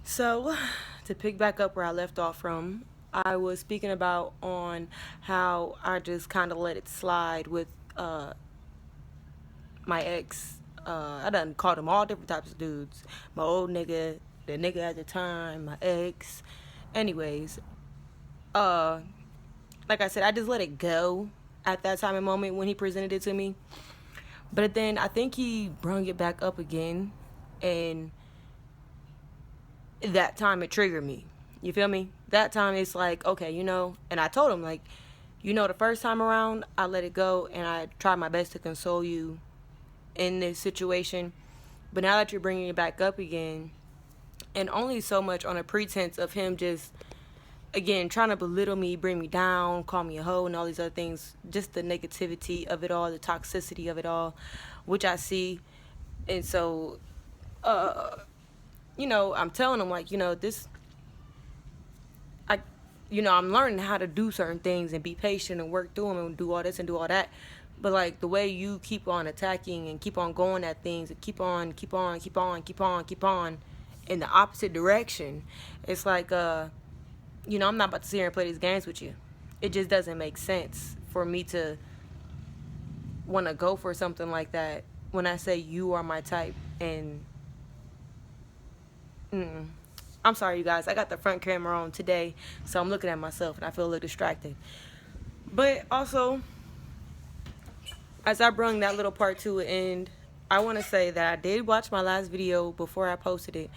So, to pick back up where I left off from, I was speaking about on how I just kind of let it slide with my ex. I done called him all different types of dudes. My old nigga, the nigga at the time, my ex. Anyways, uh, like I said, I just let it go at that time and moment when he presented it to me. But then I think he brung it back up again, and that time it triggered me. You feel me? That time it's like, okay, and I told him, like, the first time around, I let it go and I tried my best to console you in this situation. But now that you're bringing it back up again, and only so much on a pretense of him just, again, trying to belittle me, bring me down, call me a hoe, and all these other things, just the negativity of it all, the toxicity of it all, which I see. And so, I'm telling him, like, this I, I'm learning how to do certain things and be patient and work through them and do all this and do all that. But like the way you keep on attacking and keep on going at things and keep on in the opposite direction, it's like I'm not about to sit here and play these games with you. It just doesn't make sense for me to want to go for something like that when I say you are my type and I'm sorry, you guys. I got the front camera on today, so I'm looking at myself and I feel a little distracted. But also, as I brung that little part to an end, I want to say that I did watch my last video before I posted it.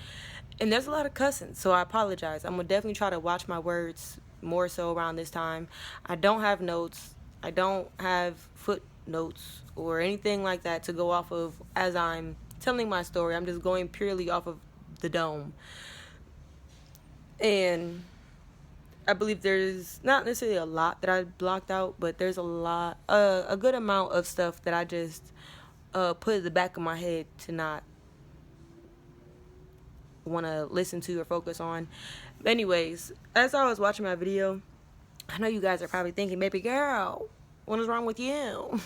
And there's a lot of cussing, so I apologize. I'm going to definitely try to watch my words more so around this time. I don't have notes. I don't have footnotes or anything like that to go off of as I'm telling my story. I'm just going purely off of the dome. And I believe there's not necessarily a lot that I blocked out, but there's a good amount of stuff that I just put at the back of my head to not want to listen to or focus on. Anyways, as I was watching my video, I know you guys are probably thinking, baby girl, what is wrong with you?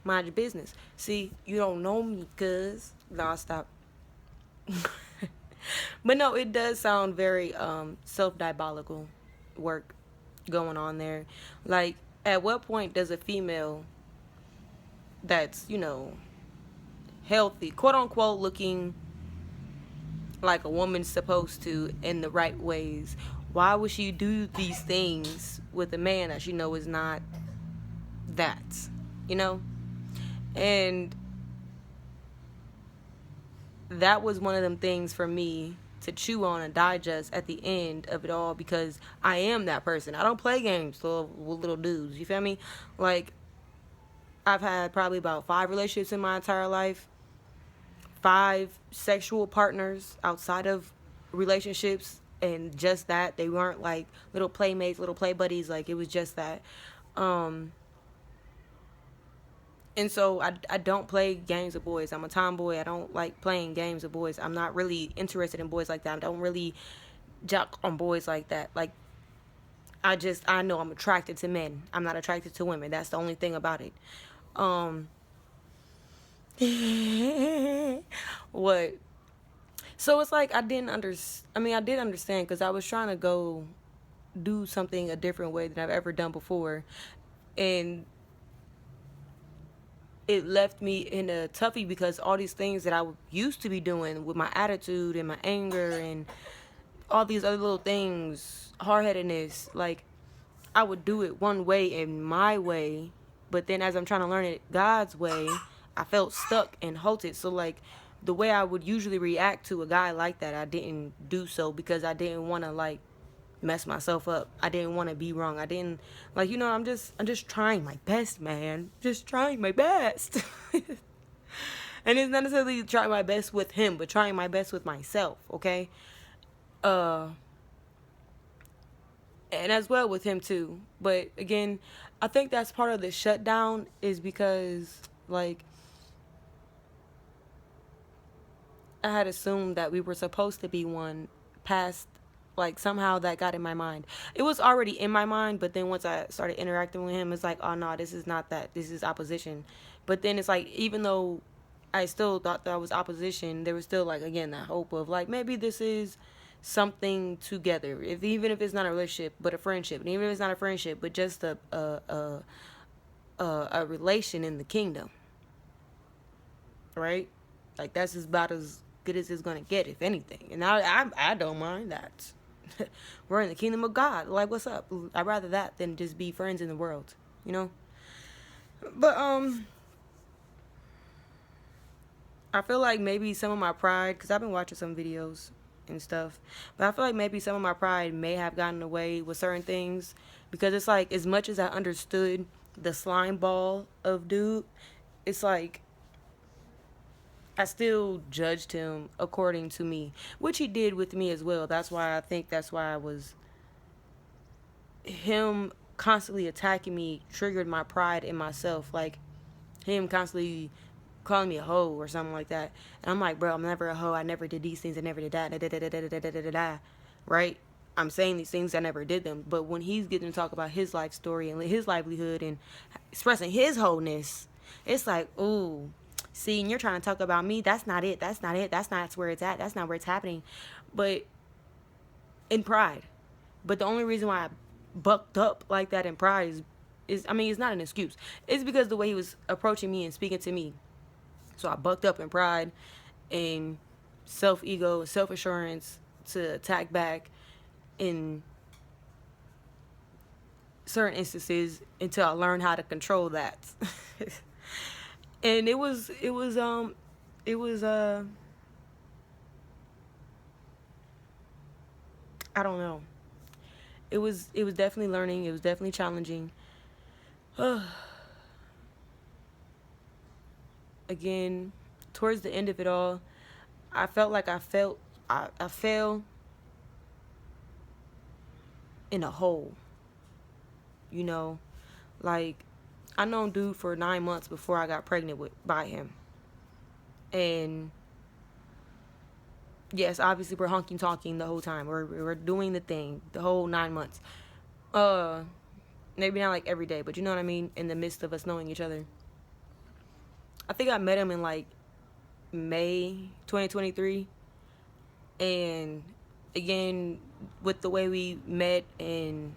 Mind your business. See, you don't know me, cuz. No, I'll stop. But no, it does sound very self-diabolical work going on there. Like, at what point does a female that's, healthy, quote unquote, looking like a woman's supposed to in the right ways, why would she do these things with a man that she know is not that, you know? And that was one of them things for me to chew on and digest at the end of it all, because I am that person. I don't play games with little dudes. You feel me? Like, I've had probably about 5 relationships in my entire life, 5 sexual partners outside of relationships, and just that. They weren't like little playmates, little play buddies. Like, it was just that. And so I don't play games with boys. I'm a tomboy. I don't like playing games with boys. I'm not really interested in boys like that. I don't really jock on boys like that. Like, I know I'm attracted to men. I'm not attracted to women. That's the only thing about it. What? So it's like I did understand, because I was trying to go do something a different way than I've ever done before. And it left me in a toughie, because all these things that I used to be doing with my attitude and my anger and all these other little things, hard-headedness, like, I would do it one way in my way, but then as I'm trying to learn it God's way, I felt stuck and halted. So like, the way I would usually react to a guy like that, I didn't do so, because I didn't want to like mess myself up. I didn't want to be wrong. I didn't, like, I'm just trying my best, man. Just trying my best. And it's not necessarily trying my best with him, but trying my best with myself, okay? And as well with him too. But again, I think that's part of the shutdown, is because like, I had assumed that we were supposed to be one past, like, somehow that got in my mind. It was already in my mind, but then once I started interacting with him, it's like, oh no, this is not that. This is opposition. But then it's like, even though I still thought that was opposition. There was still, like, again, that hope of, like, maybe this is something together. If even if it's not a relationship, but a friendship, and even if it's not a friendship, but just a relation in the kingdom, right? Like, that's about as good as it's gonna get, if anything. And I don't mind that. We're in the kingdom of God. Like, what's up? I'd rather that than just be friends in the world, you know. But I feel like maybe some of my pride, because I've been watching some videos and stuff, but I feel like maybe some of my pride may have gotten away with certain things, because it's like, as much as I understood the slime ball of dude, it's like I still judged him according to me, which he did with me as well. That's why I was, him constantly attacking me triggered my pride in myself. Like, him constantly calling me a hoe or something like that. And I'm like, bro, I'm never a hoe. I never did these things. I never did that. Da, da, da, da, da, da, da, da, da. Right? I'm saying these things. I never did them. But when he's getting to talk about his life story and his livelihood and expressing his wholeness, it's like, ooh, see, and you're trying to talk about me. That's not it. That's not it. That's not where it's at. That's not where it's happening. But in pride. But the only reason why I bucked up like that in pride is, I mean, it's not an excuse. It's because the way he was approaching me and speaking to me. So I bucked up in pride and self-ego, self-assurance to attack back in certain instances until I learned how to control that. And it was I don't know. It was definitely learning. It was definitely challenging. Again, towards the end of it all, I felt like I fell in a hole. You know, like, I known dude for 9 months before I got pregnant by him. And yes, obviously we're honking talking the whole time. We're doing the thing the whole 9 months. Maybe not like every day, but you know what I mean, in the midst of us knowing each other. I think I met him in like May 2023. And again, with the way we met and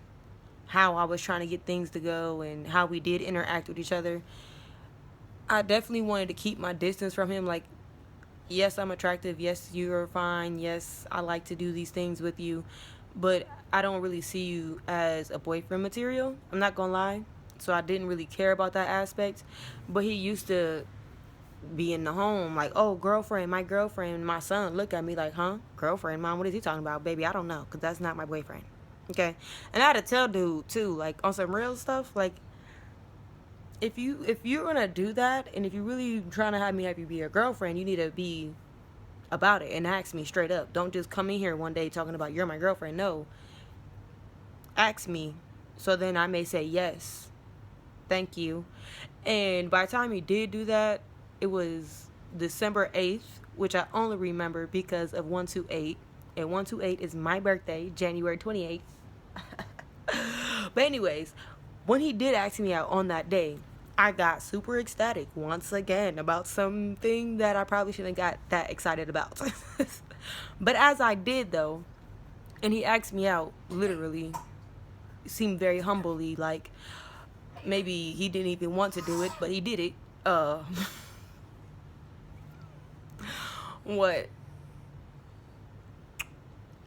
how I was trying to get things to go and how we did interact with each other, I definitely wanted to keep my distance from him. Like, yes, I'm attractive. Yes, you're fine. Yes, I like to do these things with you. But I don't really see you as a boyfriend material. I'm not gonna lie. So I didn't really care about that aspect. But he used to be in the home like, oh, girlfriend, my girlfriend. My son look at me like, huh? Girlfriend? Mom, what is he talking about? Baby, I don't know, because that's not my boyfriend. Okay? And I had to tell dude, too, like, on some real stuff, like, if you're gonna do that, and if you're really trying to have you be your girlfriend, you need to be about it and ask me straight up. Don't just come in here one day talking about you're my girlfriend. No. Ask me, so then I may say yes. Thank you. And by the time he did do that, it was December 8th, which I only remember because of 128. And 128 is my birthday, January 28th. But anyways, when he did ask me out on that day, I got super ecstatic once again about something that I probably shouldn't have got that excited about. But as I did, though, and he asked me out, literally, seemed very humbly, like maybe he didn't even want to do it, but he did it. What?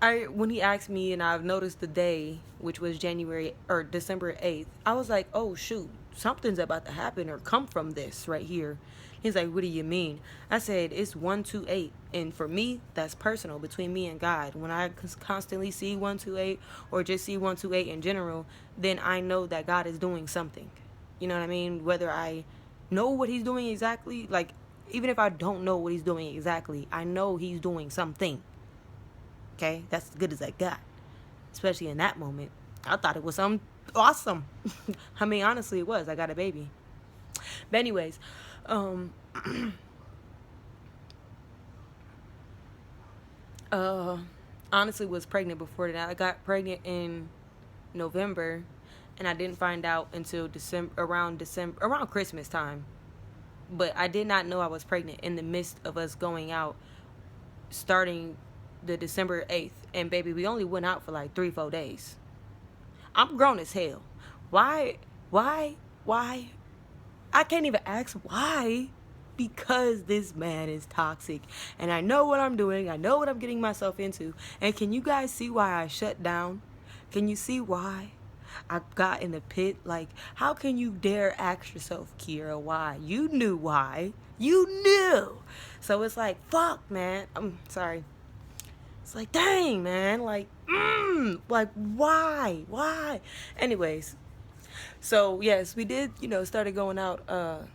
When he asked me, and I've noticed the day, which was December 8th, I was like, oh shoot, something's about to happen or come from this right here. He's like, what do you mean? I said, it's 128, and for me, that's personal, between me and God. When I constantly see 128 or just see 128 in general, then I know that God is doing something. You know what I mean? Whether I know what he's doing exactly, like, even if I don't know what he's doing exactly, I know he's doing something. Okay? That's as good as I got. Especially in that moment. I thought it was something awesome. I mean, honestly, it was. I got a baby. But anyways, honestly was pregnant before that. I got pregnant in November, and I didn't find out until around Christmas time. But I did not know I was pregnant in the midst of us going out starting the December 8th. And baby, we only went out for like 3-4 days. I'm grown as hell. Why? Why? I can't even ask why. Because this man is toxic. And I know what I'm doing. I know what I'm getting myself into. And can you guys see why I shut down? Can you see why I got in the pit? Like, how can you dare ask yourself, Kiera, why? You knew why. You knew. So it's like, fuck, man. I'm sorry. It's like, dang, man. Like, why? Why? Anyways. So, yes, we did, started going out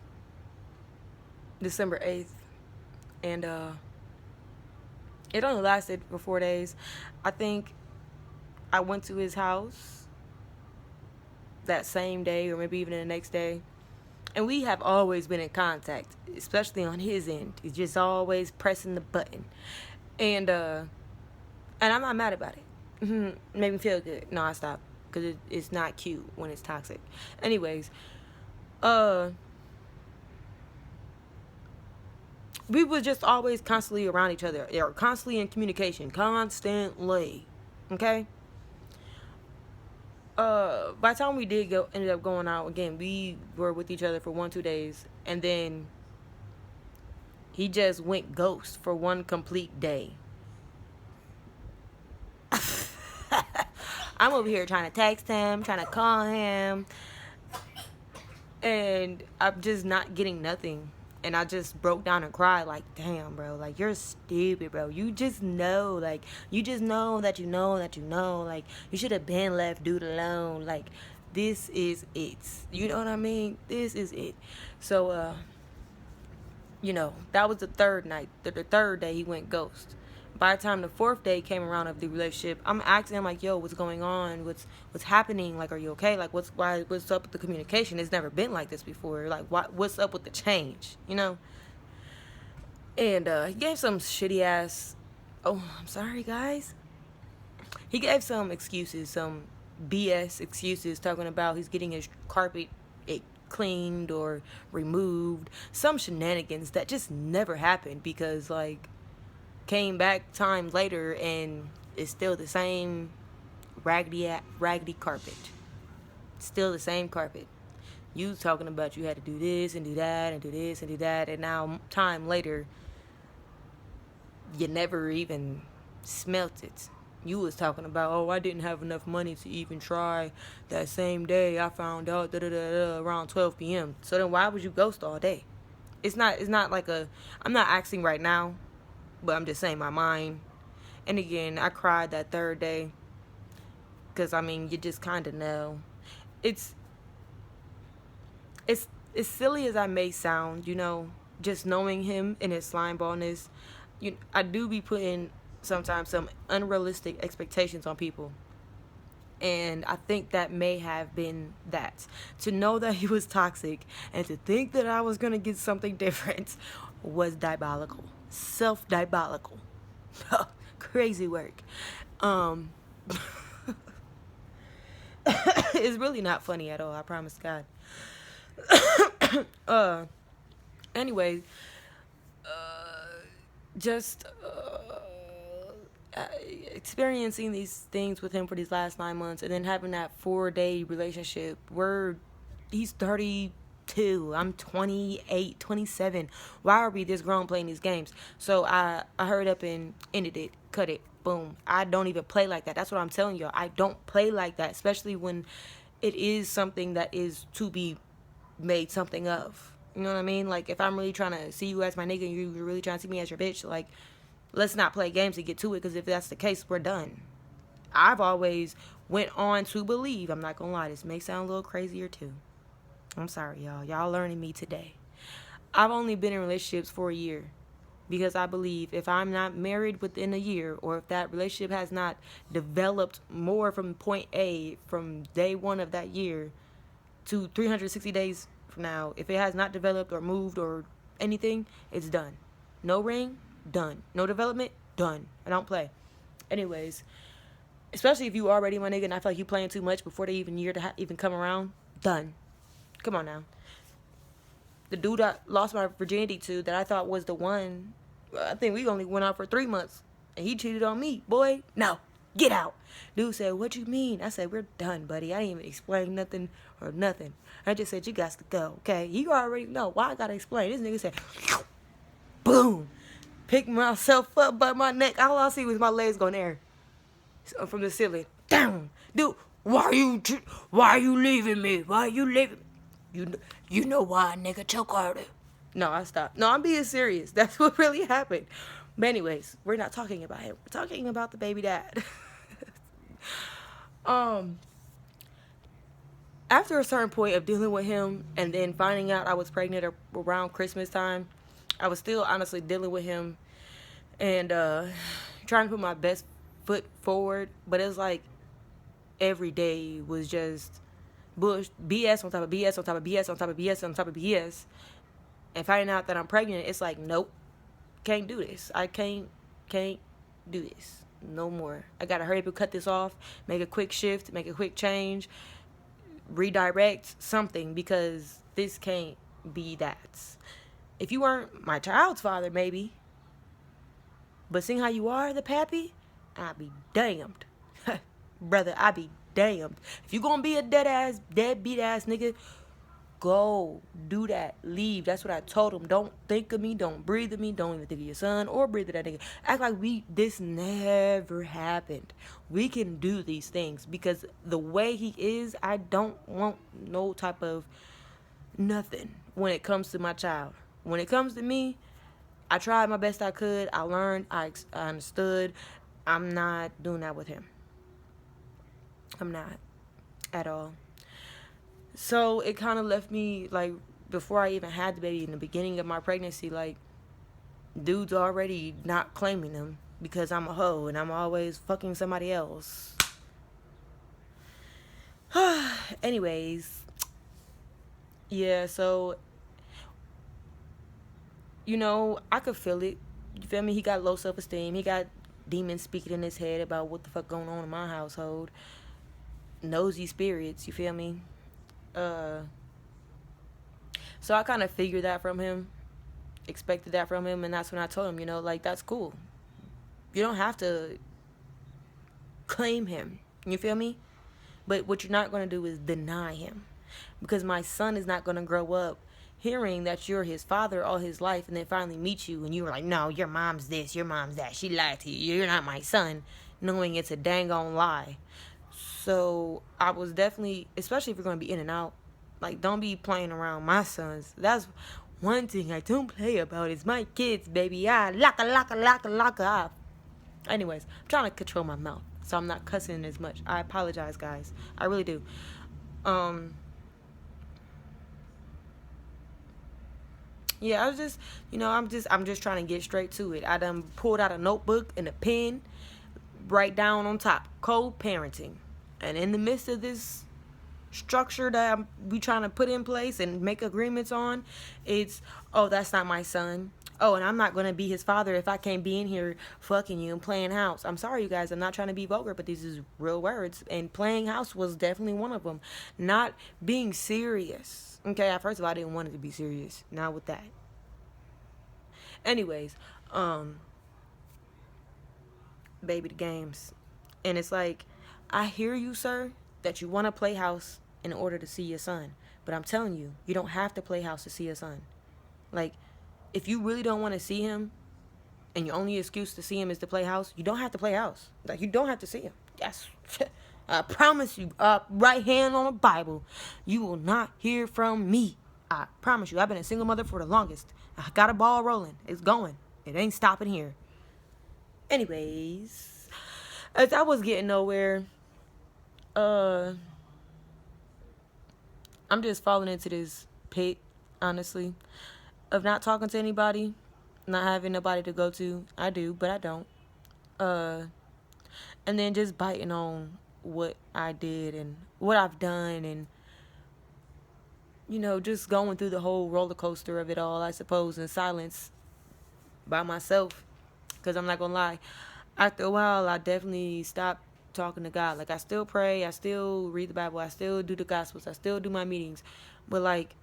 December 8th. And it only lasted for 4 days. I think I went to his house that same day or maybe even the next day. And we have always been in contact, especially on his end. He's just always pressing the button. And I'm not mad about it. Made me feel good. No, I stopped. Because it's not cute when it's toxic. Anyways, we were just always constantly around each other. Or constantly in communication. Constantly. Okay? By the time we ended up going out again, we were with each other for 1-2 days. And then he just went ghost for one complete day. I'm over here trying to text him, trying to call him, and I'm just not getting nothing. And I just broke down and cried like, damn, bro, like, you're stupid, bro. You just know, like, you just know that you know that you know. Like, you should have been left dude alone. Like, this is it. You know what I mean? This is it. So, that was the third night. The third day he went ghost. By the time the fourth day came around of the relationship, I'm asking him like, yo, what's going on? What's happening? Like, are you okay? Like, what's up with the communication? It's never been like this before. Like, what's up with the change? And he gave some shitty ass, oh, I'm sorry, guys. He gave some excuses, some BS excuses, talking about he's getting his carpet cleaned or removed. Some shenanigans that just never happened because, like, came back time later and it's still the same raggedy carpet. Still the same carpet. You talking about you had to do this and do that and do this and do that, and now time later you never even smelt it. You was talking about, oh, I didn't have enough money to even try that same day. I found out around 12 p.m. So then why would you ghost all day? It's not like I'm not asking right now, but I'm just saying my mind. And again, I cried that third day. Because, I mean, you just kind of know. It's as silly as I may sound, just knowing him and his slime ballness. I do be putting sometimes some unrealistic expectations on people. And I think that may have been that. To know that he was toxic and to think that I was going to get something different was diabolical. Self-diabolical. Crazy work. It's really not funny at all, I promise God. Anyway, just experiencing these things with him for these last 9 months, and then having that 4-day relationship where he's 32, I'm 28, 27. Why are we this grown playing these games? So I hurried up and ended it, cut it, boom. I don't even play like that. That's what I'm telling y'all. I don't play like that, especially when it is something that is to be made something of. You know what I mean? Like, if I'm really trying to see you as my nigga and you're really trying to see me as your bitch, like, let's not play games and get to it, because if that's the case, we're done. I've always went on to believe, I'm not gonna lie, this may sound a little crazier too. I'm sorry, y'all. Y'all learning me today. I've only been in relationships for a year because I believe if I'm not married within a year, or if that relationship has not developed more from point A from day one of that year to 360 days from now, if it has not developed or moved or anything, it's done. No ring, done. No development, done. I don't play. Anyways, especially if you already my nigga and I feel like you playing too much before the even year to even come around, done. Come on now. the dude I lost my virginity to that I thought was the one, I think we only went out for 3 months. And he cheated on me. Boy, no. Get out. Dude said, what you mean? I said, we're done, buddy. I didn't even explain nothing or nothing. I just said, you got to go, okay? You already know. Why I got to explain? This nigga said, boom. Picked myself up by my neck. All I see was my legs going there from the ceiling. Down. Dude, why are you leaving me? Why are you leaving me? You know why, nigga. Choke harder. No, I stopped. No, I'm being serious. That's what really happened. But anyways, we're not talking about him. We're talking about the baby dad. After a certain point of dealing with him and then finding out I was pregnant around Christmas time, I was still honestly dealing with him and trying to put my best foot forward. But it's like every day was just BS on top of BS on top of BS on top of BS on top of BS. And finding out that I'm pregnant, it's like, nope, can't do this. I can't do this no more. I gotta hurry up and cut this off, make a quick shift, make a quick change, redirect something, because this can't be that. If you weren't my child's father, maybe, but seeing how you are the pappy, I'd be damned. Brother, I'd be damned. If you gonna be a deadbeat ass nigga, go do that. Leave. That's what I told him. Don't think of me. Don't breathe of me. Don't even think of your son or breathe of that nigga. Act like this never happened. We can do these things because the way he is, I don't want no type of nothing when it comes to my child. When it comes to me, I tried my best I could. I learned. I understood. I'm not doing that with him. I'm not at all. So it kind of left me, like, before I even had the baby, in the beginning of my pregnancy, like, dudes already not claiming them because I'm a hoe and I'm always fucking somebody else. Anyways, yeah, so, you know, I could feel it. You feel me? He got low self-esteem. He got demons speaking in his head about what the fuck going on in my household. Nosy spirits, you feel me? So I kind of figured that from him, expected that from him, and that's when I told him, you know, like, that's cool. You don't have to claim him, you feel me? But what you're not going to do is deny him, because my son is not going to grow up hearing that you're his father all his life and then finally meet you and you were like, no, your mom's this, your mom's that, she lied to you, you're not my son, knowing it's a dang on lie. So I was definitely, especially if you're going to be in and out, like, don't be playing around my sons. That's one thing I don't play about is my kids, baby. Laka. Anyways, I'm trying to control my mouth, so I'm not cussing as much. I apologize, guys. I really do. Yeah, I was just, you know, I'm just trying to get straight to it. I done pulled out a notebook and a pen, write down on top, co-parenting. And in the midst of this structure that we trying to put in place and make agreements on, it's, oh, that's not my son. Oh, and I'm not going to be his father if I can't be in here fucking you and playing house. I'm sorry, you guys. I'm not trying to be vulgar, but these is real words. And playing house was definitely one of them. Not being serious. Okay, first of all, I didn't want it to be serious. Not with that. Anyways, baby, the games. And it's like, I hear you, sir, that you want to play house in order to see your son. But I'm telling you, you don't have to play house to see your son. Like, if you really don't want to see him and your only excuse to see him is to play house, you don't have to play house. Like, you don't have to see him. Yes. I promise you, right hand on the Bible, you will not hear from me. I promise you. I've been a single mother for the longest. I got a ball rolling. It's going. It ain't stopping here. Anyways, as I was getting nowhere, I'm just falling into this pit, honestly, of not talking to anybody, not having nobody to go to. I do, but I don't. And then just biting on what I did and what I've done, and, you know, just going through the whole roller coaster of it all, I suppose, in silence by myself. Because I'm not gonna lie, after a while, I definitely stopped talking to God. Like, I still pray, I still read the Bible, I still do the Gospels, I still do my meetings, but, like,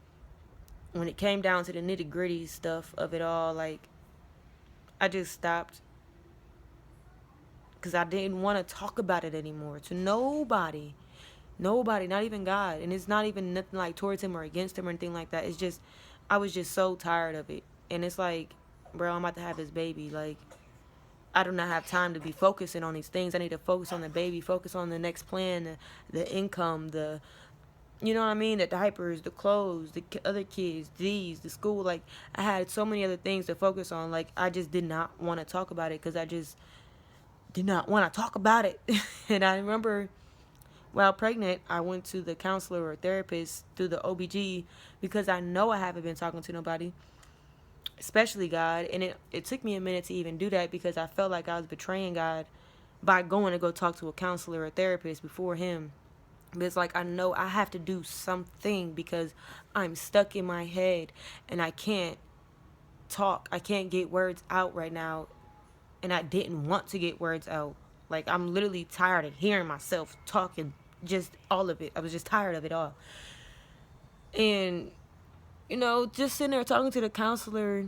when it came down to the nitty gritty stuff of it all, like, I just stopped because I didn't want to talk about it anymore to nobody. Nobody, not even God. And it's not even nothing like towards him or against him or anything like that. It's just, I was just so tired of it. And it's like, bro, I'm about to have this baby. Like, I do not have time to be focusing on these things. I need to focus on the baby, focus on the next plan, the income, you know what I mean? The diapers, the clothes, the other kids, the school. Like, I had so many other things to focus on. Like, I just did not want to talk about it because I just did not want to talk about it. And I remember while pregnant, I went to the counselor or therapist through the OBG because I know I haven't been talking to nobody, especially God. And it took me a minute to even do that because I felt like I was betraying God by going to go talk to a counselor or therapist before him. But it's like, I know I have to do something because I'm stuck in my head and I can't talk. I can't get words out right now. And I didn't want to get words out. Like, I'm literally tired of hearing myself talking, just all of it. I was just tired of it all. And, just sitting there talking to the counselor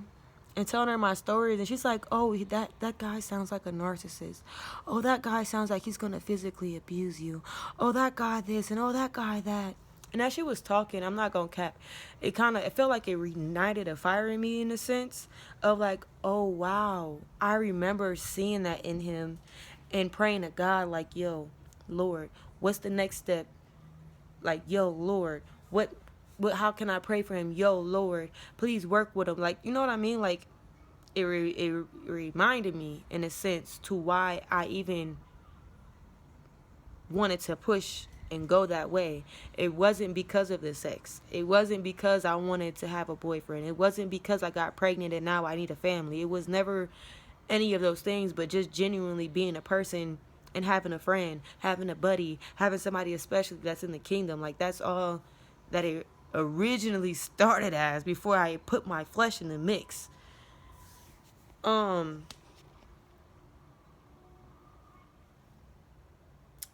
and telling her my stories, and she's like, oh, that guy sounds like a narcissist. Oh, that guy sounds like he's going to physically abuse you. Oh, that guy this, and oh, that guy that. And as she was talking, I'm not going to cap, it felt like it reignited a fire in me in a sense of like, oh, wow. I remember seeing that in him and praying to God like, yo, Lord, what's the next step? Like, yo, Lord, what, how can I pray for him? Yo, Lord, please work with him. Like, you know what I mean? Like, it reminded me in a sense to why I even wanted to push and go that way. It wasn't because of the sex. It wasn't because I wanted to have a boyfriend. It wasn't because I got pregnant and now I need a family. It was never any of those things, but just genuinely being a person and having a friend, having a buddy, having somebody especially that's in the kingdom. Like, that's all that it originally started as before I put my flesh in the mix.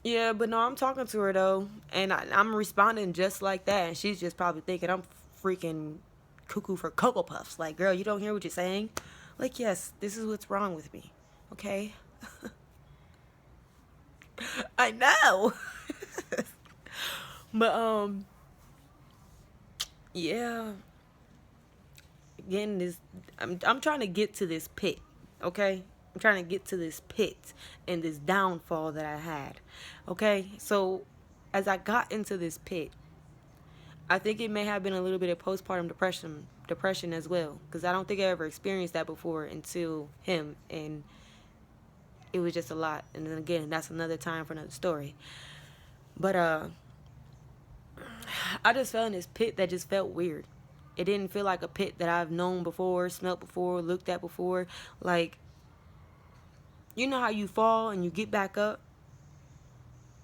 Yeah, but no, I'm talking to her though, and I'm responding just like that, and she's just probably thinking I'm freaking cuckoo for Cocoa Puffs. Like, girl, you don't hear what you're saying? Like, yes, this is what's wrong with me. Okay? I know. But yeah. Again, I'm trying to get to this pit, okay? I'm trying to get to this pit and this downfall that I had. Okay? So as I got into this pit, I think it may have been a little bit of postpartum depression as well, because I don't think I ever experienced that before until him, and it was just a lot. And then again, that's another time for another story. But I just fell in this pit that just felt weird. It didn't feel like a pit that I've known before, smelt before, looked at before. Like, you know how you fall and you get back up?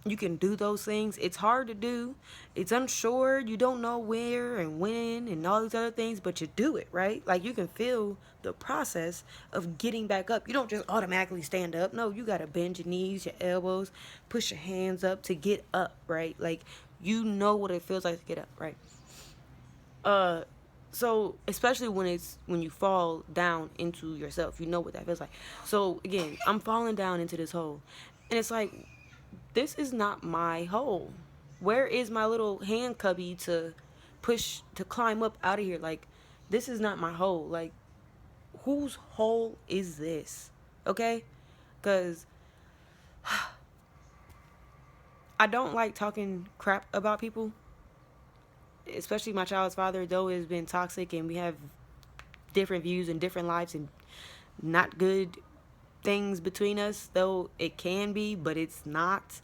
You can do those things. It's hard to do. It's unsure. You don't know where and when and all these other things, but you do it, right? Like, you can feel the process of getting back up. You don't just automatically stand up. No, you got to bend your knees, your elbows, push your hands up to get up, right? Like, you know what it feels like to get up, right? So especially when you fall down into yourself, you know what that feels like. So again, I'm falling down into this hole, and it's like, this is not my hole. Where is my little hand cubby to push to climb up out of here? Like, this is not my hole. Like, whose hole is this? Okay? Because I don't like talking crap about people, especially my child's father, though has been toxic and we have different views and different lives and not good things between us, though it can be, but it's not.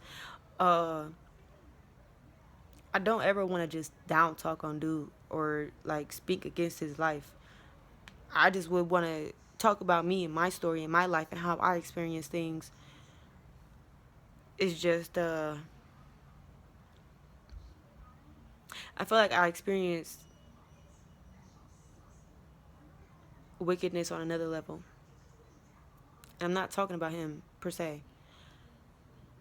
I don't ever want to just down talk on dude or like speak against his life. I just would want to talk about me and my story and my life and how I experience things. It's just I feel like I experienced wickedness on another level. I'm not talking about him per se.